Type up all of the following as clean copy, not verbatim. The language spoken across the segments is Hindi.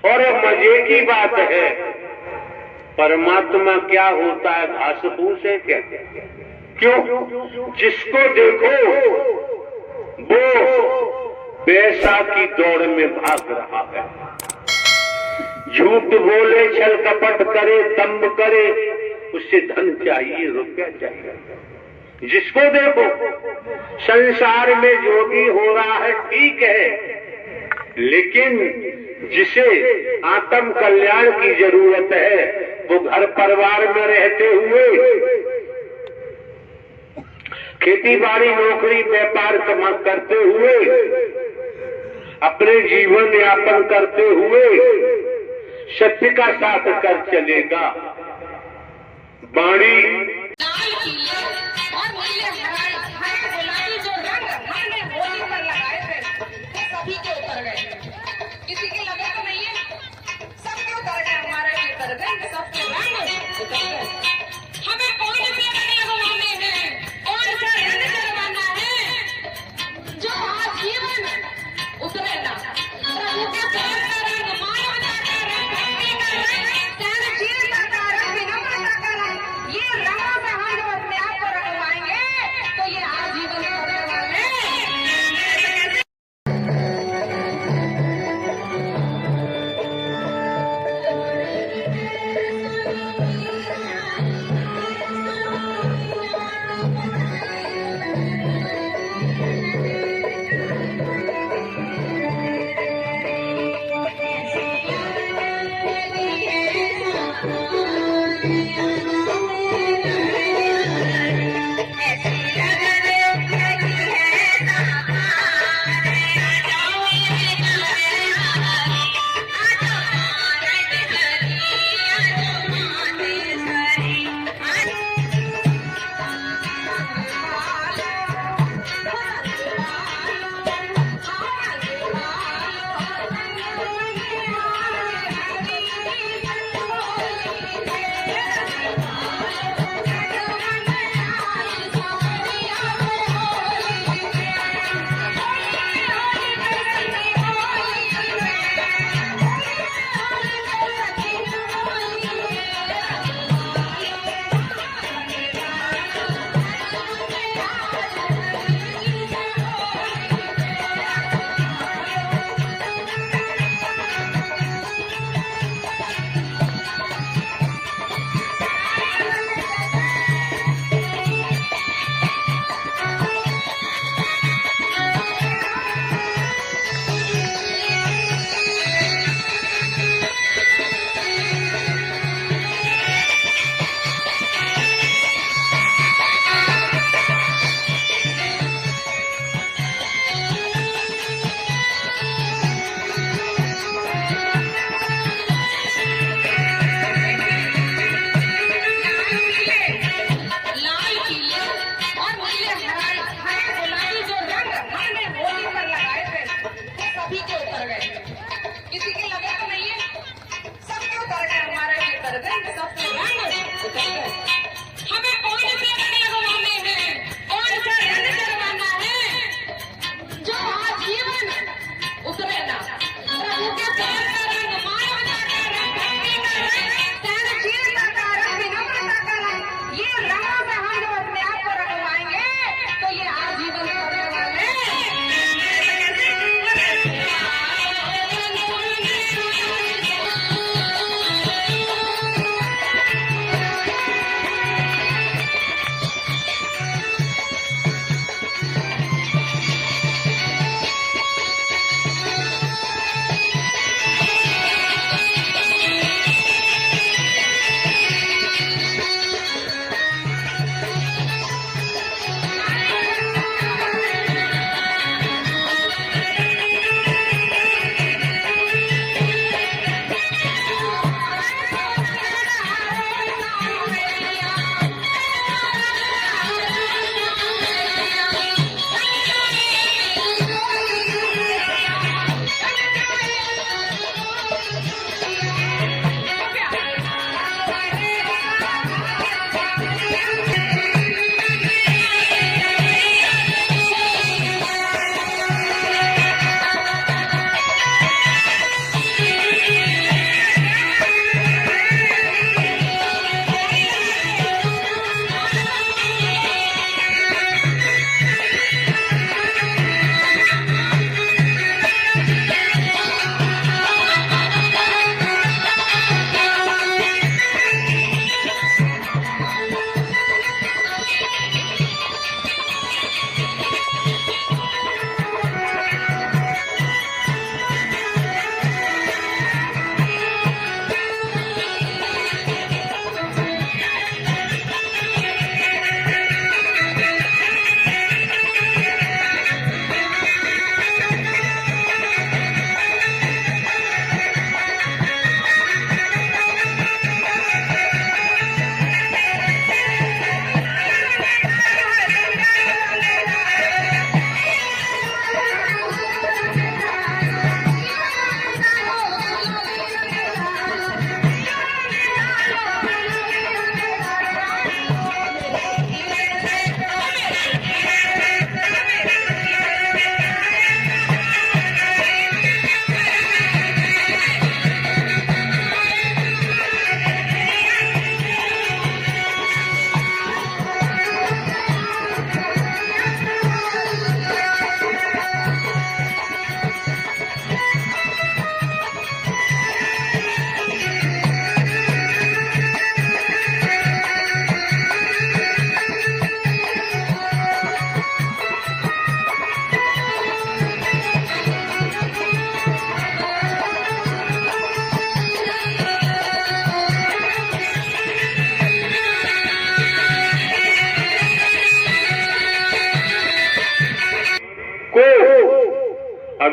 और मजे की बात है, परमात्मा क्या होता है घास फूस है क्या? क्यों? जिसको देखो वो पैसा की दौड़ में भाग रहा है, झूठ बोले, छल कपट करे, दंभ करे, उससे धन चाहिए, रुपया चाहिए। जिसको देखो संसार में जो भी हो रहा है ठीक है, लेकिन जिसे आत्म कल्याण की जरूरत है वो घर परिवार में रहते हुए खेती बाड़ी नौकरी व्यापार करते हुए अपने जीवन यापन करते हुए सत्य का साथ कर चलेगा। वाणी किसी के लगे तो नहीं है, सबके उतर गए, हमारा ये उतर गए, सबके रंग उतर गए। हमें कौन से रंग लगवाने हैं, कौन सा रंग करवाना है जो आजीवन उतरे ना। प्रभु के प्रेम का रंग, मानवता का रंग, भक्ति का रंग, सहनशीलता का रंग, विनम्रता का रंग, ये रंगों से हम जब अपने आप को रंगवाएंगे तो ये आजीवन उतरने वाले।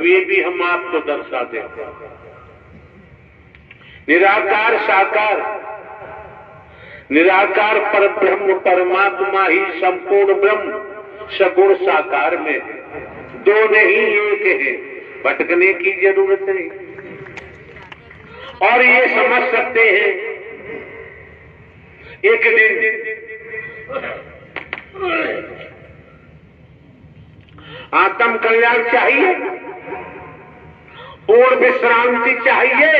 अब ये भी हम आपको दर्शा देते हैं। निराकार साकार, निराकार पर ब्रह्म परमात्मा ही संपूर्ण ब्रह्म सगुण साकार में है, दो नहीं एक है, भटकने की जरूरत नहीं। और ये समझ सकते हैं एक दिन आत्म कल्याण चाहिए, पूर्ण विश्रांति चाहिए,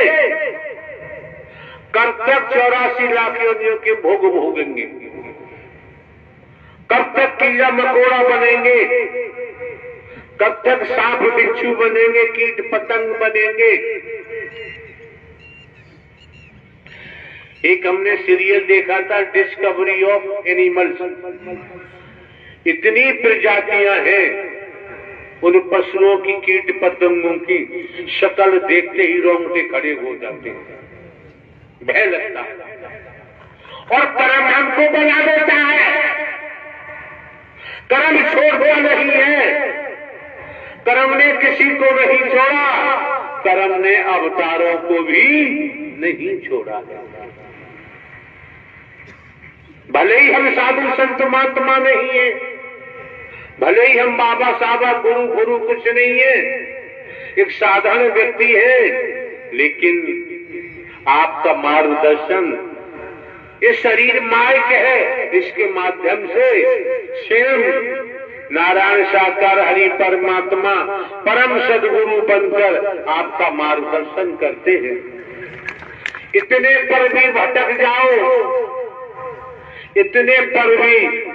कब तक 84 लाख योनियों के भोग भोगेंगे, कब तक कीड़ा मकोड़ा बनेंगे, कब तक सांप बिच्छू बनेंगे, कीट पतंग बनेंगे। एक हमने सीरियल देखा था डिस्कवरी ऑफ एनिमल्स, इतनी प्रजातियां हैं उन पशुओं की, कीट पतंगों की, शक्ल देखते ही रोंगटे खड़े हो जाते हैं, भय लगता है। और कर्म हमको बना देता है, कर्म छोड़ता नहीं है, कर्म ने किसी को नहीं छोड़ा, कर्म ने अवतारों को भी नहीं छोड़ा। भले ही हम साधु संत महात्मा नहीं है, भले ही हम बाबा साबा गुरु गुरु कुछ नहीं है, एक साधारण व्यक्ति है, लेकिन आपका मार्गदर्शन, ये शरीर माइक है, इसके माध्यम से स्वयं नारायण साकार हरि परमात्मा परम सदगुरु बनकर आपका मार्गदर्शन करते हैं। इतने पर भी भटक जाओ, इतने पर भी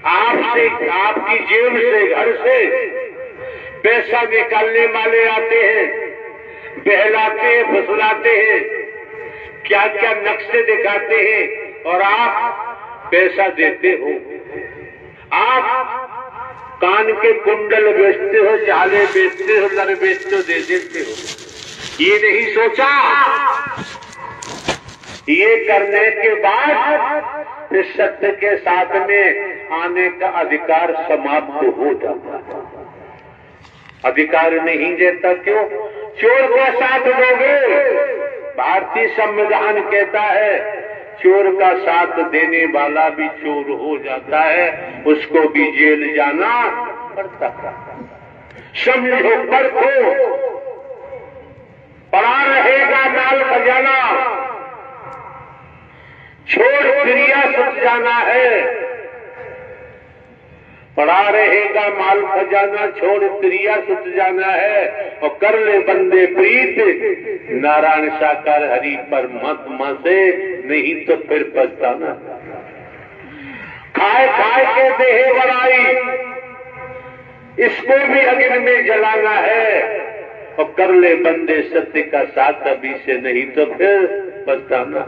आपसे, आपकी जेब से, घर से पैसा निकालने वाले आते हैं, बहलाते हैं, फुसलाते हैं, क्या क्या नक्शे दिखाते हैं, और आप पैसा देते हो। आप कान के कुंडल बेचते हो, जाले बेचते हो, लर बेचते हो, दे देते हो। ये नहीं सोचा, ये करने के बाद इस सत्य के साथ में आने का अधिकार समाप्त हो जाता है। अधिकार नहीं देता क्यों? चोर का साथ दोगे, भारतीय संविधान कहता है चोर का साथ देने वाला भी चोर हो जाता है, उसको भी जेल जाना पड़ता है। समझो परखो, पड़ा रहेगा माल खजाना, छोड़ क्रिया सुख जाना है। पड़ा रहेगा माल खजाना, छोड़ क्रिया सुख जाना है, और कर ले बंदे प्रीत नारायण साकार हरि परमात्मा से, नहीं तो फिर पछताना। खाए खाए के देह बनाई, इसको भी अग्नि में जलाना है, और कर ले बंदे सत्य का साथ अभी से, नहीं तो फिर पछताना।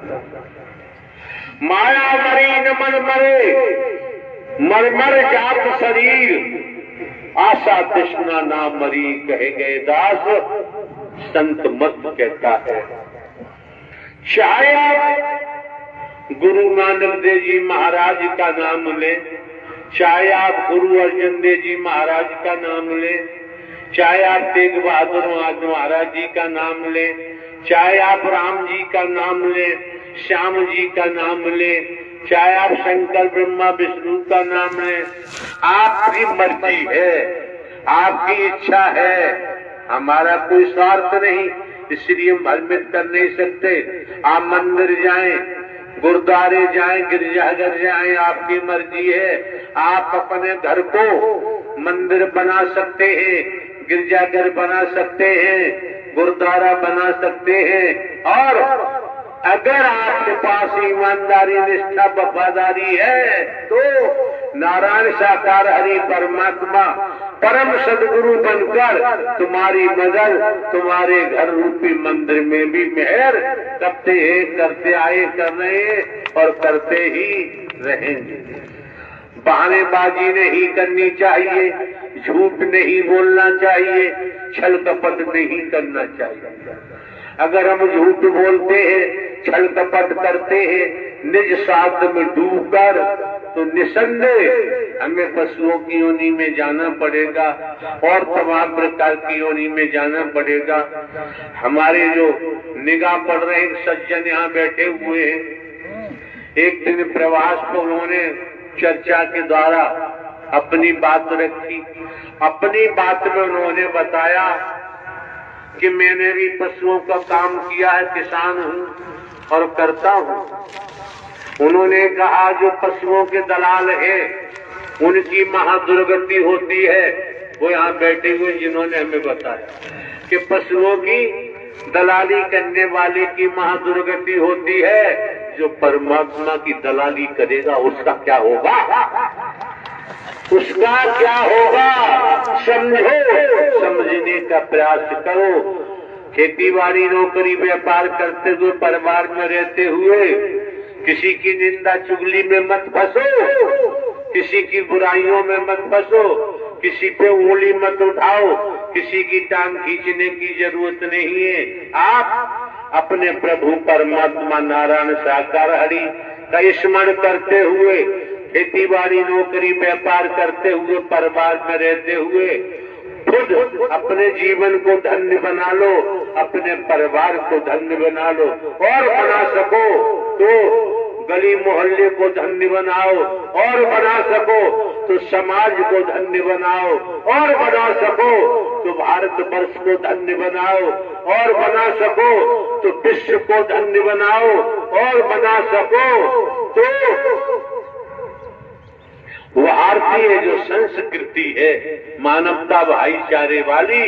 माया मरी न मन मरे, मर मर जात शरीर, आशा तृष्णा ना मरी, कहे गए दास संत मत कहता है। चाहे आप गुरु नानक देव जी महाराज का नाम लें, चाहे आप गुरु अर्जन देव जी महाराज का नाम लें, चाहे आप तेग बहादुर महाराज जी का नाम लें, चाहे आप राम जी का नाम लें, श्याम जी का नाम लें, चाहे आप शंकर ब्रह्मा विष्णु का नाम लें, आपकी मर्जी है, आपकी इच्छा है, हमारा कोई स्वार्थ नहीं, इसलिए हम भ्रमित कर नहीं सकते। आप मंदिर जाएं, गुरुद्वारे जाएं, गिरजाघर जाएं, आपकी मर्जी है। आप अपने घर को मंदिर बना सकते हैं, गिरजाघर बना सकते हैं, गुरुद्वारा बना सकते हैं, और अगर आपके पास ईमानदारी, निष्ठा, वफादारी है तो नारायण साकार हरि परमात्मा परम सदगुरु बनकर तुम्हारी मदद तुम्हारे घर रूपी मंदिर में भी मेहर करते हैं, करते आए, कर रहे हैं और करते ही रहेंगे। बहानेबाजी नहीं करनी चाहिए, झूठ नहीं बोलना चाहिए, छल कपट नहीं करना चाहिए। अगर हम झूठ बोलते हैं, छल कपट करते हैं, निज स्वार्थ में डूबकर, तो निसंदेह हमें पशुओं की योनि में जाना पड़ेगा और तमाम प्रकार की योनि में जाना पड़ेगा। हमारे जो निगाह पड़ रहे सज्जन यहाँ बैठे हुए हैं, एक दिन प्रवास पर उन्होंने चर्चा के द्वारा अपनी बात रखी। अपनी बात में उन्होंने बताया कि मैंने भी पशुओं का काम किया है, किसान हूँ और करता हूँ। उन्होंने कहा जो पशुओं के दलाल हैं उनकी महादुर्गति होती है। वो यहाँ बैठे हुए जिन्होंने हमें बताया कि पशुओं की दलाली करने वाले की महादुर्गति होती है। जो परमात्मा की दलाली करेगा उसका क्या होगा, उसका क्या होगा समझो, समझने का प्रयास करो। खेती बाड़ी नौकरी व्यापार करते हुए परिवार में रहते हुए किसी की निंदा चुगली में मत फंसो, किसी की बुराइयों में मत फंसो, किसी पे उंगली मत उठाओ, किसी की टांग खींचने की जरूरत नहीं है। आप अपने प्रभु परमात्मा नारायण साकार हरि का स्मरण करते हुए खेती बाड़ी नौकरी व्यापार करते हुए परिवार में रहते हुए खुद अपने जीवन को धन्य बना लो, अपने परिवार को धन्य बना लो और बना सको तो गली मोहल्ले को धन्य बनाओ और बना सको तो समाज को धन्य बनाओ और बना सको तो भारत वर्ष को धन्य बनाओ और बना सको तो विश्व को धन्य बनाओ और बना सको तो भारतीय जो संस्कृति है मानवता भाईचारे वाली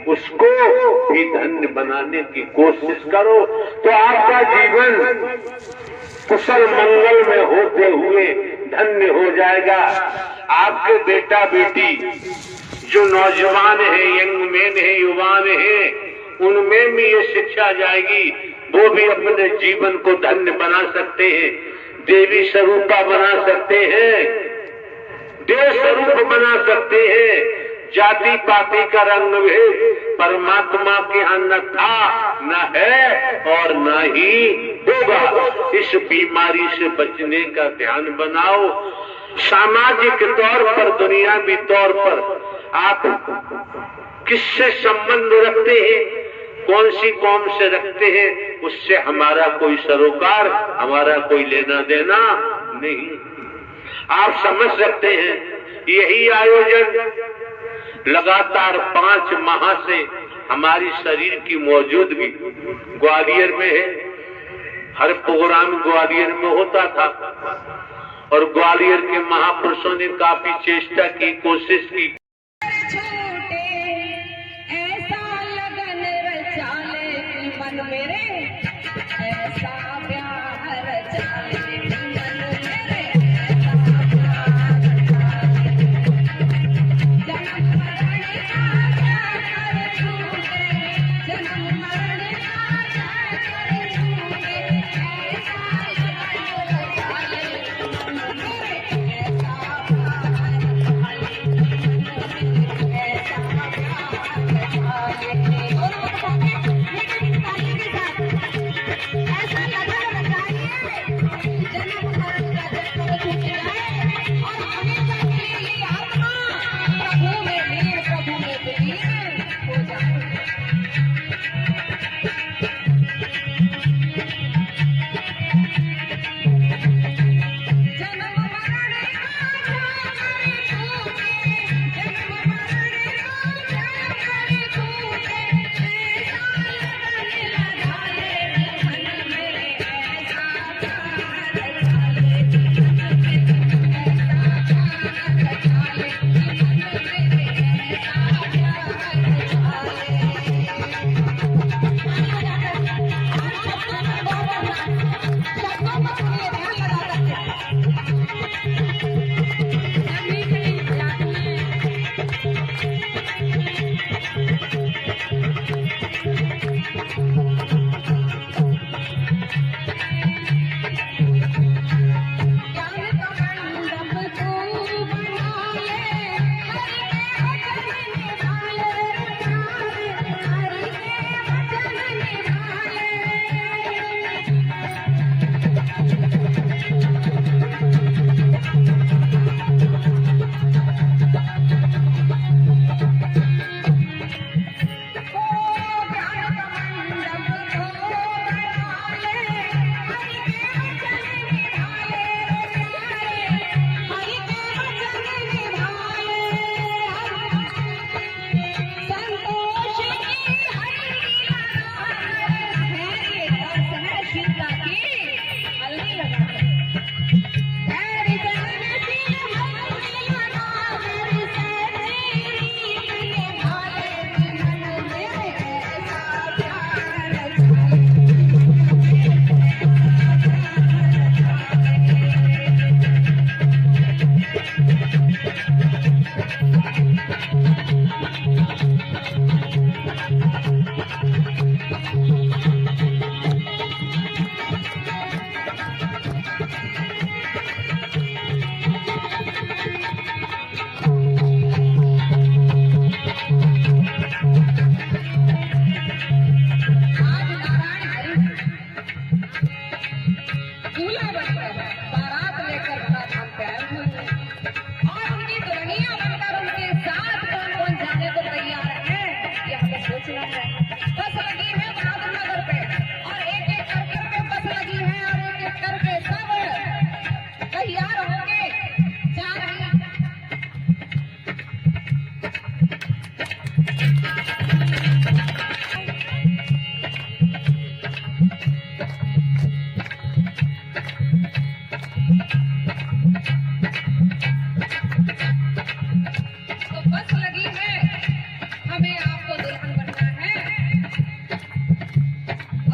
उसको भी धन्य बनाने की कोशिश करो तो आपका जीवन कुशल मंगल में होते हुए धन्य हो जाएगा। आपके बेटा बेटी जो नौजवान है, यंग मैन है, युवान है, उनमें भी ये शिक्षा जाएगी, वो भी अपने जीवन को धन्य बना सकते हैं, देवी स्वरूपा बना सकते हैं, देव स्वरूप बना सकते हैं। जाति पाति का रंग भेद परमात्मा के यहाँ न था, न है और न ही होगा। इस बीमारी से बचने का ध्यान बनाओ। सामाजिक तौर पर, दुनियावी तौर पर आप किससे संबंध रखते हैं, कौन सी कौम से रखते हैं, उससे हमारा कोई सरोकार, हमारा कोई लेना देना नहीं। आप समझ सकते हैं यही आयोजन लगातार 5 माह से हमारी शरीर की मौजूदगी ग्वालियर में है। हर प्रोग्राम ग्वालियर में होता था और ग्वालियर के महापुरुषों ने काफी चेष्टा की, कोशिश की। ऐसा लगन रचा ले मन मेरे, ऐसा प्यार रचा ले मन मेरे, ऐसा लगन रचा ले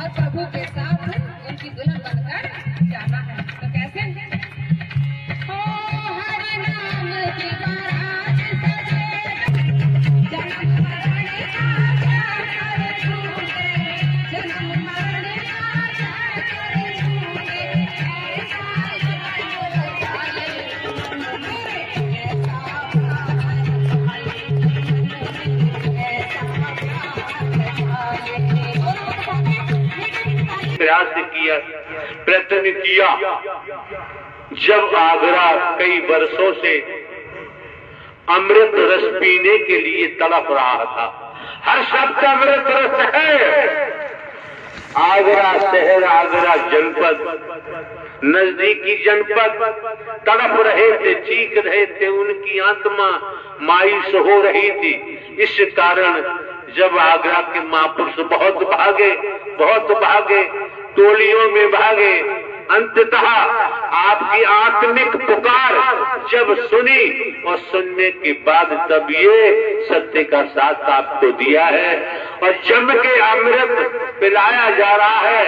और प्रभु के साथ उनकी दुल्हन बनकर जाना है। तो कैसे? हो हरि नाम की बारात सजे, जन्म मरण का जाकर छूटे, जन्म मरण का जाकर छूटे, ऐसा जन्म जाए प्रयास किया, प्रयत्न किया। जब आगरा कई वर्षों से अमृत रस पीने के लिए तड़प रहा था, हर शब्द अमृत रस है। आगरा शहर, आगरा जनपद, नजदीकी जनपद तड़प रहे थे, चीख रहे थे, उनकी आत्मा मायूस हो रही थी। इस कारण जब आगरा के महापुरुष बहुत भागे, टोलियों में भागे, अंततः आपकी आत्मिक पुकार जब सुनी और सुनने के बाद तब ये सत्य का साथ आपको दिया है और जम के अमृत पिलाया जा रहा है,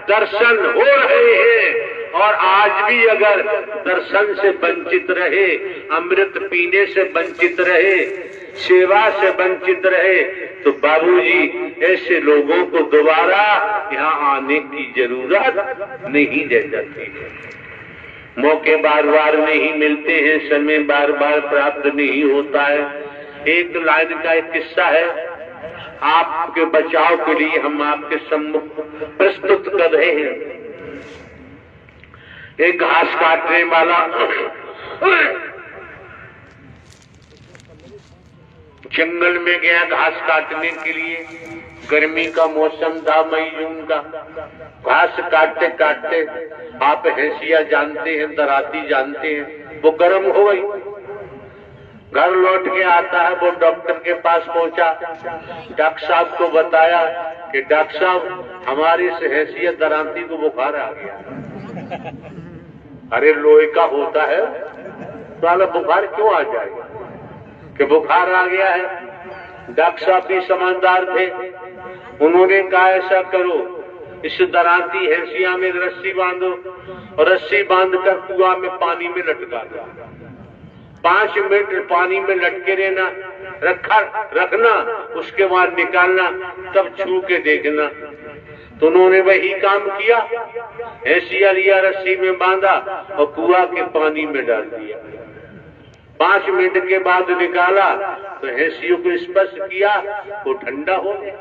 दर्शन हो रहे हैं। और आज भी अगर दर्शन से वंचित रहे, अमृत पीने से वंचित रहे, सेवा से वंचित रहे, तो बाबूजी ऐसे लोगों को दोबारा यहाँ आने की जरूरत नहीं रह जाती है। मौके बार बार नहीं मिलते हैं, समय बार बार प्राप्त नहीं होता है। एक लाइन का एक किस्सा है, आपके बचाव के लिए हम आपके सम्मुख प्रस्तुत कर रहे हैं। एक घास काटने वाला जंगल में गया घास काटने के लिए। गर्मी का मौसम था, मई जून का। घास काटते काटते, आप हैसिया जानते हैं, दराती जानते हैं, वो गर्म हो गई। घर लौट के आता है, वो डॉक्टर के पास पहुंचा, डॉक्टर साहब को बताया कि डॉक्टर साहब हमारी इस हैसियत दराती को बुखार आ गया। अरे लोहे का होता है तो बुखार क्यों आ जाएगा? कि बुखार आ गया है। डॉक्टर साहब भी समझदार थे, उन्होंने कहा ऐसा करो, इस दराती हैसिया में रस्सी बांधो और रस्सी बांधकर कुआं में पानी में लटका दो। 5 मिनट पानी में लटके रहना, रखना, उसके बाद निकालना, तब छू के देखना। तो उन्होंने वही काम किया, हैसिया लिया, रस्सी में बांधा और कुआं के पानी में डाल दिया। 5 मिनट के बाद निकाला तो हैसियों को स्पर्श किया, वो ठंडा हो गया।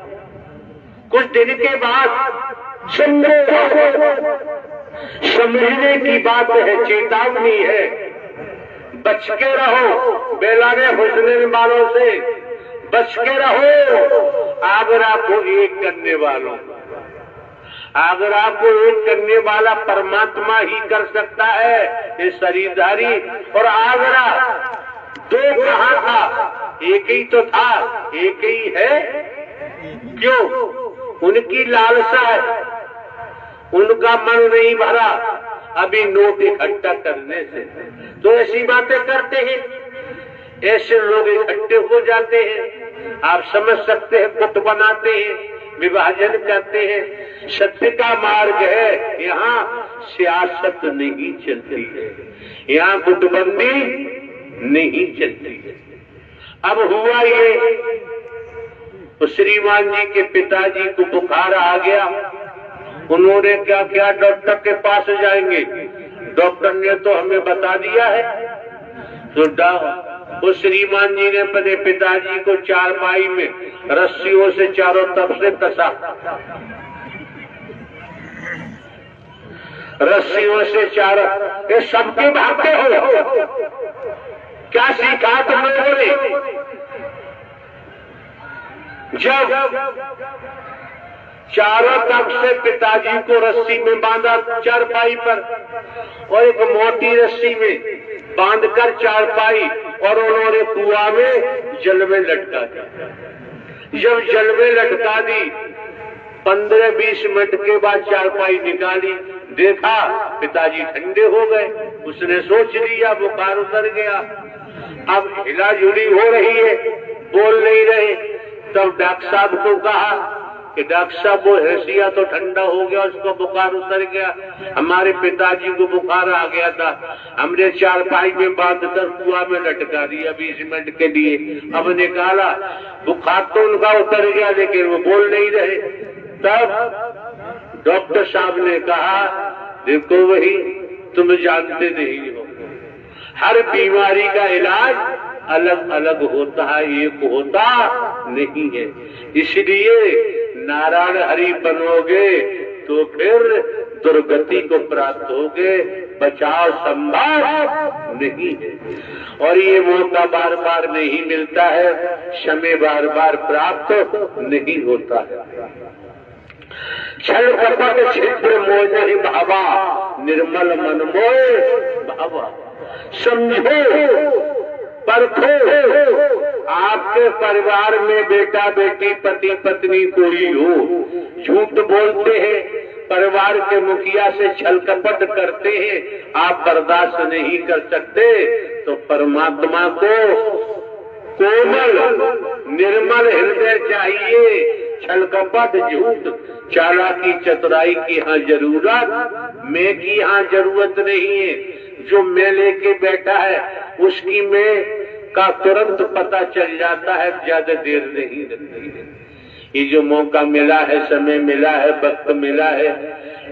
कुछ दिन के बाद समझने की बात है, चेतावनी है, बच के रहो बेलाने हुस्न वालों से, बच के रहो आगरा को एक करने वालों। आगरा को एक करने वाला परमात्मा ही कर सकता है, ये शरीरधारी। और आगरा 2 कहाँ था? एक ही तो था, एक ही है। क्यों? उनकी लालसा है, उनका मन नहीं भरा अभी नोट इकट्ठा करने से। तो ऐसी बातें करते हैं, ऐसे लोग इकट्ठे हो जाते हैं। आप समझ सकते हैं, गुट बनाते हैं, विभाजन करते हैं। सत्य का मार्ग है, यहाँ सियासत नहीं चलती है, यहाँ गुटबंदी नहीं चलती है। अब हुआ ये, तो श्रीमान जी के पिताजी को बुखार आ गया। उन्होंने क्या किया? डॉक्टर के पास जाएंगे, डॉक्टर ने तो हमें बता दिया है। तो श्रीमान जी ने अपने पिताजी को चारपाई में रस्सियों से चारों तरफ से कसा, रस्सियों से चारों। ये सबके भागते हो, क्या सीखा तुम लोगों ने? जब चारों तरफ से पिताजी को रस्सी में बांधा चारपाई पर, और एक मोटी रस्सी में बांधकर चारपाई, और उन्होंने कुआं में जल में लटका दिया। जब जल में लटका दी, 15-20 मिनट के बाद चारपाई निकाली, देखा पिताजी ठंडे हो गए। उसने सोच लिया बुखार उतर गया। अब हिलाझुली हो रही है, बोल नहीं रहे। तब डॉक्टर साहब को कहा कि डॉक्टर साहब वो हैसिया तो ठंडा हो गया, उसको बुखार उतर गया। हमारे पिताजी को बुखार आ गया था, हमने चारपाई में बांधकर कुआं में लटका दिया 20 मिनट के लिए। अब निकाला, बुखार तो उनका उतर गया लेकिन वो बोल नहीं रहे। तब डॉक्टर साहब ने कहा, देखो वही तुम जानते नहीं हो, हर बीमारी का इलाज अलग अलग होता है, एक होता नहीं है। इसलिए नारायण हरि बनोगे तो फिर दुर्गति को प्राप्त होगे, बचाव संभव नहीं है। और ये मौका बार बार नहीं मिलता है, समय बार बार प्राप्त नहीं होता है। छल कपट छिद्र मोह भावा, निर्मल मन मोह भावा। समझो, परखो, आपके परिवार में बेटा बेटी पति पत्नी कोई हो, झूठ बोलते हैं, परिवार के मुखिया से छल कपट करते हैं, आप बर्दाश्त नहीं कर सकते, तो परमात्मा को कोमल निर्मल हृदय चाहिए। छल कपट झूठ चालाकी चतुराई की यहाँ जरूरत, मैं की यहाँ जरूरत नहीं है। जो मैं लेके बैठा है उसकी मैं का तुरंत पता चल जाता है, ज्यादा देर नहीं लगती है। ये जो मौका मिला है, समय मिला है, वक्त मिला है,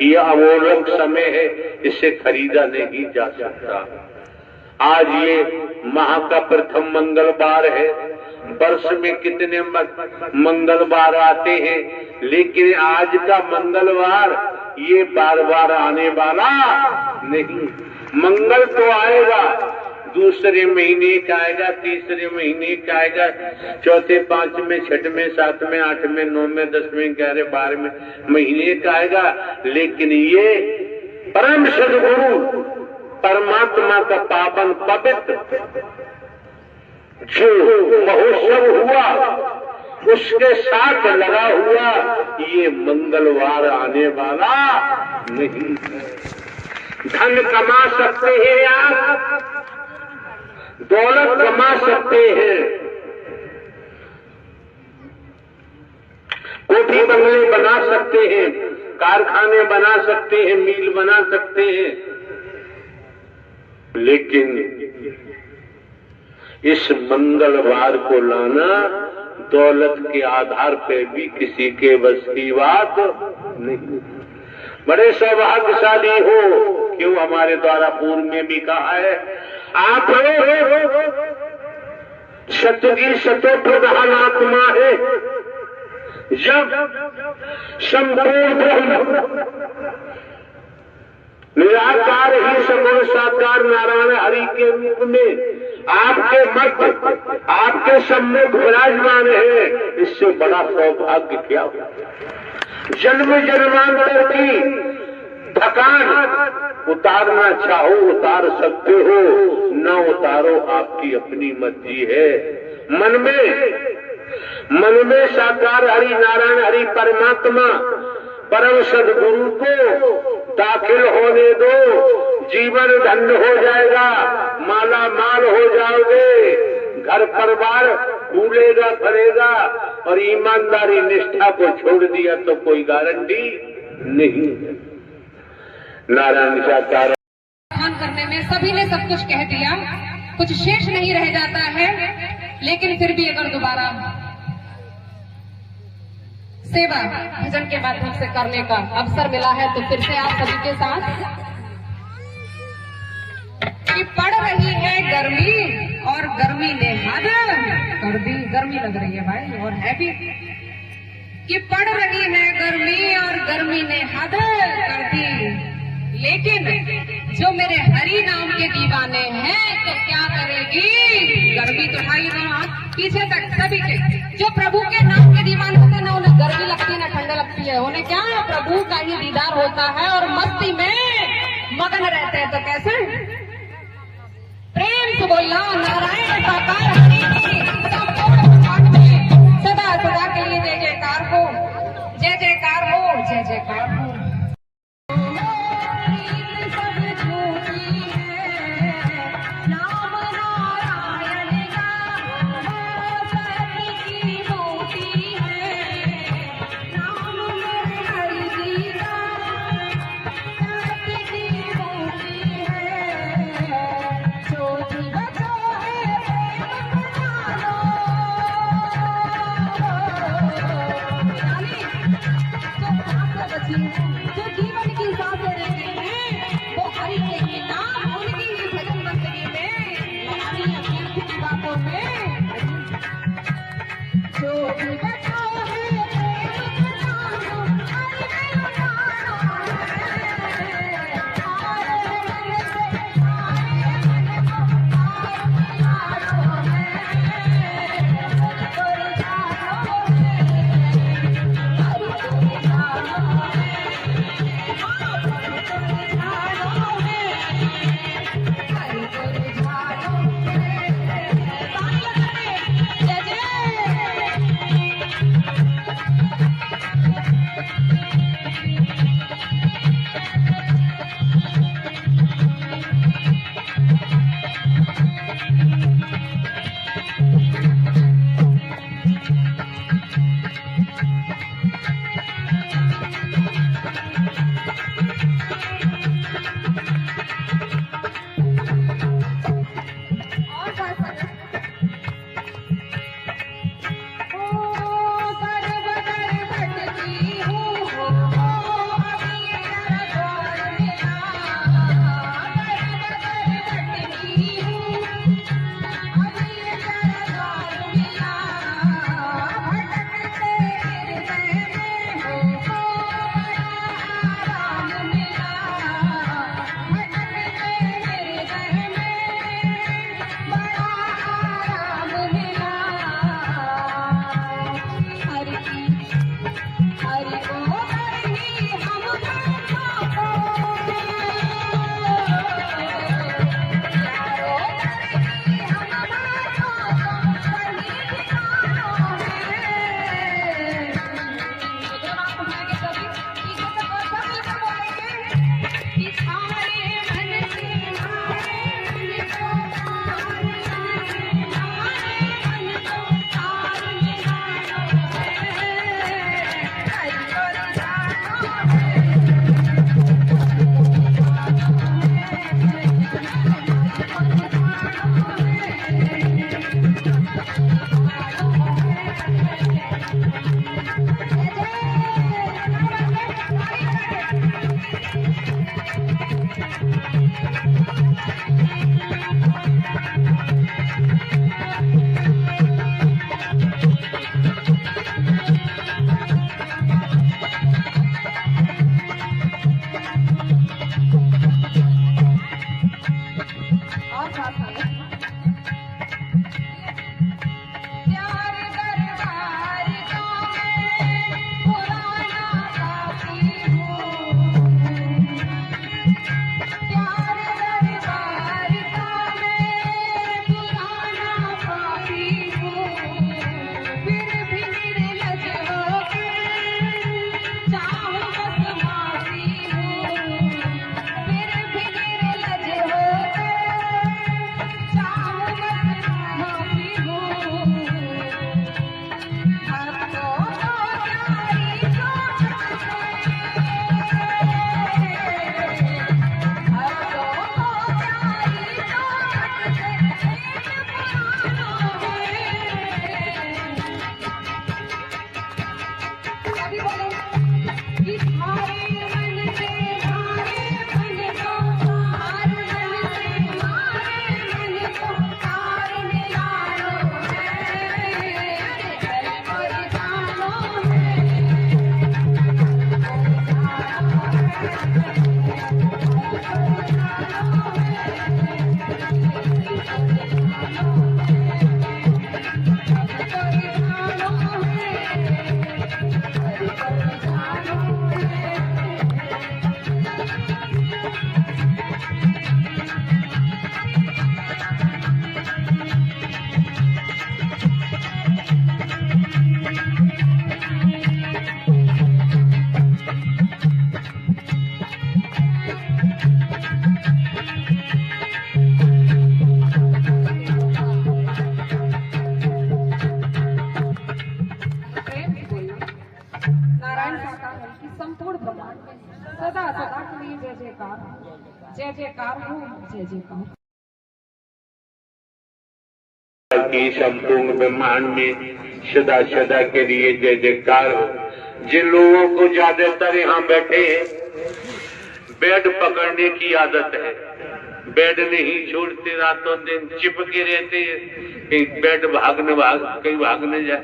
ये अमोलक समय है, इसे खरीदा नहीं जा सकता। आज ये माह का प्रथम मंगलवार है। वर्ष में कितने मंगलवार आते हैं, लेकिन आज का मंगलवार ये बार बार आने वाला नहीं। मंगल तो आएगा, दूसरे महीने का आएगा, तीसरे महीने का आएगा, चौथे, पांचवें, छठवें, सातवें, आठवें, नौवें, 10वें, 11वें, 12वें महीने का आएगा। लेकिन ये परम सद्गुरु परमात्मा का पावन पवित्र जो महोत्सव हुआ, उसके साथ लगा हुआ ये मंगलवार आने वाला नहीं। धन कमा सकते हैं आप, दौलत कमा सकते हैं, कोठी बंगले बना सकते हैं, कारखाने बना सकते हैं, मिल बना सकते हैं, लेकिन इस मंगलवार को लाना दौलत के आधार पे भी किसी के बस की बात नहीं। बड़े सौभाग्यशाली हो, क्यों हमारे द्वारा पूर्व में भी कहा है, आप सत्य की सतो प्रधान आत्मा है। जब संपूर्ण ब्रह्म निराकार ही सगुण साकार नारायण हरि के रूप में आपके मध्य, आपके सम्मुख विराजमान है, इससे बड़ा सौभाग्य क्या हो। जन्म जन्मांतर की थकान उतारना चाहो उतार सकते हो, न उतारो आपकी अपनी मर्जी है। मन में साकार हरि नारायण हरि परमात्मा परम सद्गुरु को दाखिल होने दो, जीवन धन्य हो जाएगा, माला माल हो जाओगे, घर परिवार फूलेगा फलेगा। और ईमानदारी निष्ठा को छोड़ दिया तो कोई गारंटी नहीं है। नारायण साकार करने में सभी ने सब कुछ कह दिया, कुछ शेष नहीं रह जाता है। लेकिन फिर भी अगर दोबारा सेवा भजन के माध्यम से करने का अवसर मिला है तो फिर से आप सभी के साथ कि पड़ रही है गर्मी और गर्मी ने हद कर दी। गर्मी लग रही है भाई, और है भी कि पड़ रही है गर्मी और गर्मी ने हद कर दी। लेकिन जो मेरे हरि नाम के दीवाने हैं तो क्या करेगी गर्मी, तो भाई पीछे तक सभी के जो प्रभु के नाम के दीवाने होते हैं ना, उन्हें गर्मी लगती है ना ठंड लगती है, उन्हें क्या प्रभु का ही दीदार होता है और मस्ती में मगन रहते हैं। तो कैसे प्रेम से बोलना नारायण साकार हरि सदा सदा के लिए जय जयकार हो, जय जयकार हो, जय जयकार हो। जो जीवन की सांसें रहती हैं वो हरि के नाम उनकी ही भजन बंदगी में लगानी है तीर्थ की बातों में जो भी बताओ है सदा सदा के लिए जय जयकार, जय जयकार हो, जय जयकार। की संपूर्ण ब्रह्मांड में सदा सदा के लिए जय जयकार हो। जिन लोगों को ज्यादातर यहाँ बैठे हैं बेड पकड़ने की आदत है, बेड नहीं छोड़ते, रातों दिन चिपके रहते हैं, कहीं बेड कहीं भागने जाए।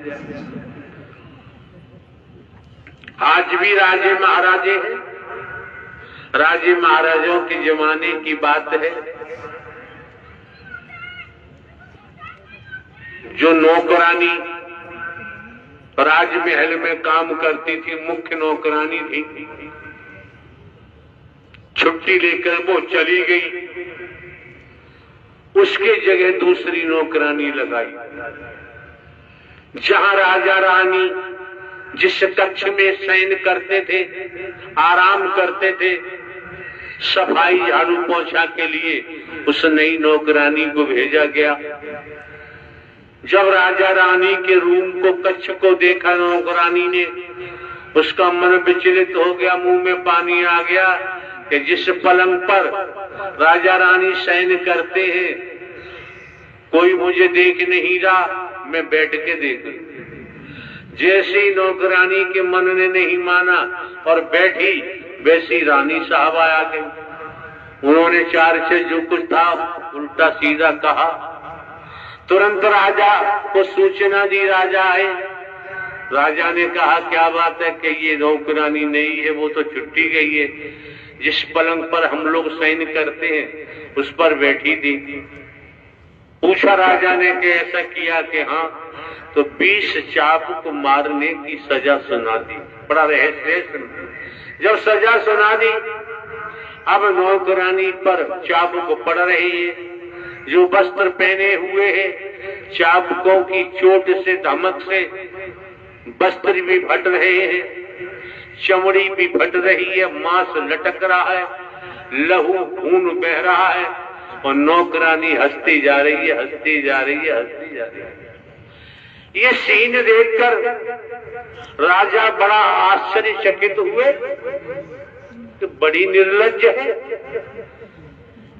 आज भी राजे महाराजे हैं, राजे महाराजों के जमाने की बात है, जो नौकरानी राजमहल में काम करती थी, मुख्य नौकरानी थी, छुट्टी लेकर वो चली गई, उसके जगह दूसरी नौकरानी लगाई। जहां राजा रानी जिस कक्ष में शयन करते थे, आराम करते थे, सफाई झाड़ू पोछा के लिए उस नई नौकरानी को भेजा गया। जब राजा रानी के रूम को, कक्ष को देखा नौकरानी ने, उसका मन विचलित हो गया, मुंह में पानी आ गया कि जिस पलंग पर राजा रानी शयन करते हैं कोई मुझे देख नहीं रहा, मैं बैठ के देखूं। जैसे ही नौकरानी के मन ने नहीं माना और बैठी, वैसी रानी साहबा आ गई। उन्होंने चार से जो कुछ था उल्टा सीधा कहा। तुरंत राजा को सूचना दी, राजा आए। राजा ने कहा क्या बात है कि ये नौकरानी नहीं है, वो तो छुट्टी गई है, जिस पलंग पर हम लोग शयन करते हैं उस पर बैठी थी। पूछा राजा ने कि ऐसा किया कि हाँ, तो 20 चाबुक मारने की सजा सुना दी। बड़ा रहस्य। जब सजा सुना दी, अब नौकरानी पर चाबुक पड़ रही है, जो वस्त्र पहने हुए हैं चाबुकों की चोट से, धमक से वस्त्र भी फट रहे हैं, चमड़ी भी फट रही है, मांस लटक रहा है, लहू खून बह रहा है, और नौकरानी हंसती जा रही है, हंसती जा रही है, हंसती जा रही है। ये सीन देखकर राजा बड़ा आश्चर्यचकित हुए कि बड़ी निर्लज्ज है,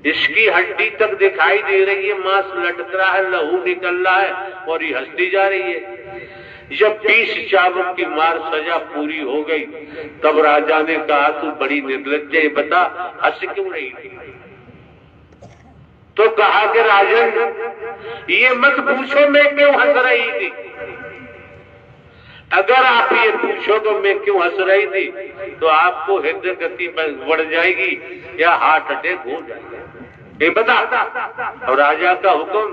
इसकी हड्डी तक दिखाई दे रही है, मांस लटक रहा है, लहू निकल रहा है, और ये हंसती जा रही है। जब 20 चाबुक की मार सजा पूरी हो गई, तब राजा ने कहा तू बड़ी निर्लज्ज है, बता हंस क्यों रही थी? तो कहा कि राजन ये मत पूछो मैं क्यों हंस रही थी, अगर आप ये पूछो तो मैं क्यों हंस रही थी तो आपको हृदय गति बढ़ जाएगी या हार्ट अटैक हो जाएगा, ये बता। और राजा का हुक्म।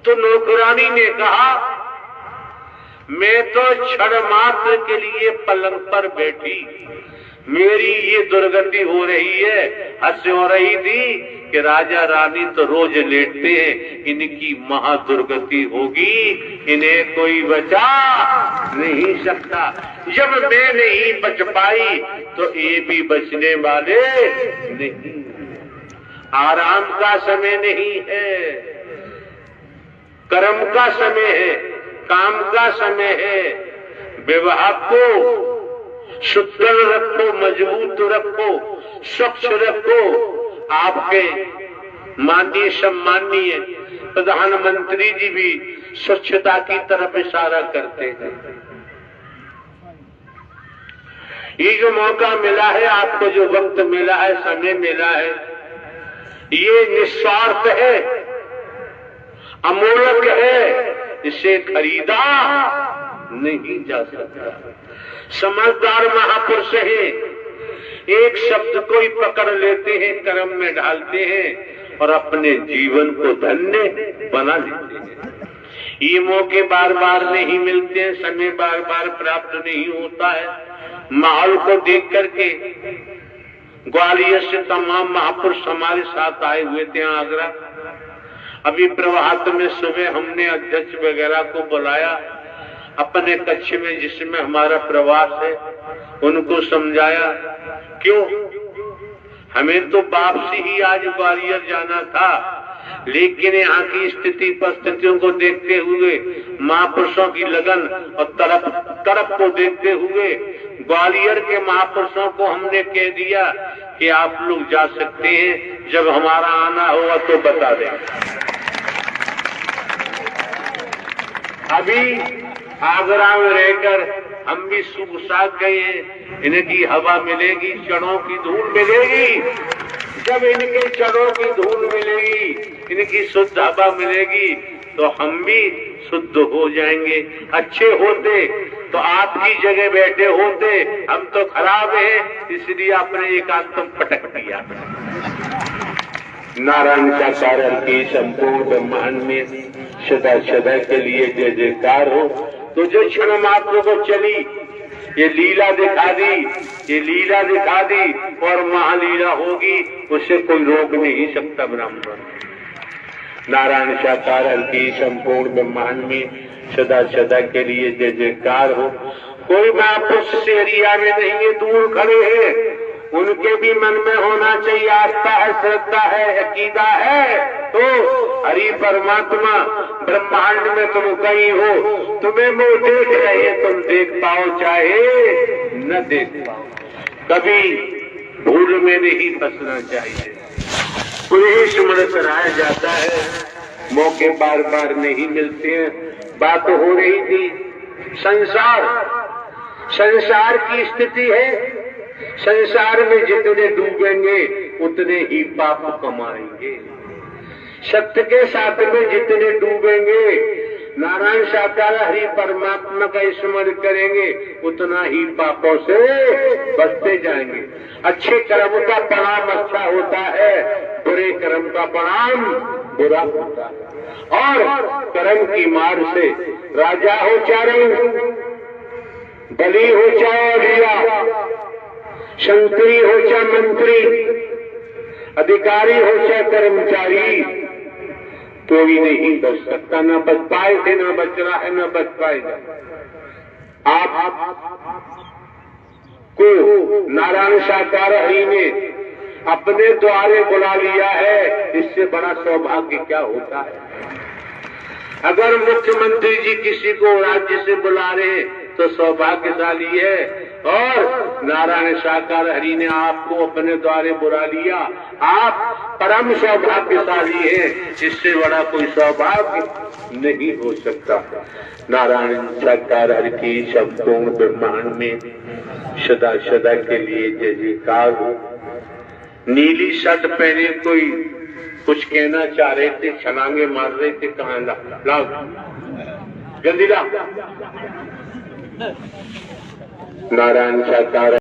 तो नौकरानी ने कहा मैं तो क्षण मात्र के लिए पलंग पर बैठी, मेरी ये दुर्गति हो रही है, हंस हो रही थी कि राजा रानी तो रोज लेटते हैं, इनकी महादुर्गति होगी, इन्हें कोई बचा नहीं सकता। जब मैं नहीं बच पाई तो ये भी बचने वाले नहीं। आराम का समय नहीं है, कर्म का समय है, काम का समय है। विवाह को सुदृढ़ रखो, मजबूत रखो, स्वच्छ रखो। आपके माननीय सम्माननीय प्रधानमंत्री जी भी स्वच्छता की तरफ इशारा करते हैं। ये जो मौका मिला है, आपको जो वक्त मिला है, समय मिला है, ये निस्वार्थ है, अमूल्य है, इसे खरीदा नहीं जा सकता। समझदार महापुरुष हैं, एक शब्द को ही पकड़ लेते हैं, कर्म में डालते हैं और अपने जीवन को धन्य बना लेते हैं। ये मौके बार बार नहीं मिलते हैं, समय बार बार प्राप्त नहीं होता है। माहौल को देख करके ग्वालियर से तमाम महापुरुष हमारे साथ आए हुए थे आगरा। अभी प्रभात में सुबह हमने अध्यक्ष वगैरह को बुलाया अपने कक्ष में, जिसमें हमारा प्रवास है, उनको समझाया। क्यों, हमें तो वापसी ही आज ग्वालियर जाना था, लेकिन यहाँ की स्थिति परिस्थितियों को देखते हुए, महापुरुषों की लगन और तरफ को देखते हुए ग्वालियर के महापुरुषों को हमने कह दिया कि आप लोग जा सकते हैं, जब हमारा आना होगा तो बता दें। अभी आगरा में रहकर हम भी सूख साख गए हैं। इनकी हवा मिलेगी, चरणों की धूल मिलेगी। जब इनके चरणों की धूल मिलेगी, इनकी शुद्ध हवा मिलेगी, तो हम भी शुद्ध हो जाएंगे। अच्छे होते तो आपकी जगह बैठे होते, हम तो खराब हैं, इसलिए अपने एकांत में फटक दिया। नारायण साकार की संपूर्ण ब्रह्मांड में सदा सदा के लिए जय जयकार हो। तो जो क्षण मात्र को चली ये लीला दिखा दी, ये लीला दिखा दी और महालीला होगी, उसे कोई रोक नहीं सकता ब्राह्मण। नारायण साकार की संपूर्ण ब्रह्मांड में सदा सदा के लिए जय जयकार हो। कोई महापुरुष एरिया में नहीं है, दूर खड़े हैं, उनके भी मन में होना चाहिए आस्था है, श्रद्धा है, अकीदा है। तो हरि परमात्मा ब्रह्मांड में तुम कहीं हो, तुम्हें वो देख रहे, तुम देख पाओ चाहे न देख पाओ, कभी भूल में नहीं फंसना चाहिए। पुनः स्मरण कराया जाता है, मौके बार बार नहीं मिलते हैं। बात हो रही थी संसार की स्थिति है, संसार में जितने डूबेंगे उतने ही पाप कमाएंगे। सत्य के साथ में जितने डूबेंगे, नारायण साकार हरि परमात्मा का स्मरण करेंगे, उतना ही पापों से बचते जाएंगे। अच्छे कर्म का परिणाम अच्छा होता है, बुरे कर्म का परिणाम बुरा होता है। और कर्म की मार से राजा हो चाहे बली हो चाहे अभिया, शंकरी हो चाहे मंत्री, अधिकारी हो चाहे कर्मचारी, कोई नहीं बच सकता। न बच पाए थे, न बच रहा है, न बच पाएगा। आप को नारायण साकार हरि ने अपने द्वारे बुला लिया है, इससे बड़ा सौभाग्य क्या होता है। अगर मुख्यमंत्री जी किसी को राज्य से बुला रहे तो सौभाग्यशाली है, और नारायण साकार हरि ने आपको अपने द्वारे बुला लिया, आप परम सौभाग्यशाली हैं। इससे बड़ा कोई सौभाग्य नहीं हो सकता। नारायण साकार हरि की संपूर्ण ब्रह्मांड में सदा सदा के लिए जय जयकार हो। नीली शर्ट पहने कोई कुछ कहना चाह रहे थे, छलांगे मार रहे थे, कहाँ लाओ जल्दी लाओ। नारायण साकार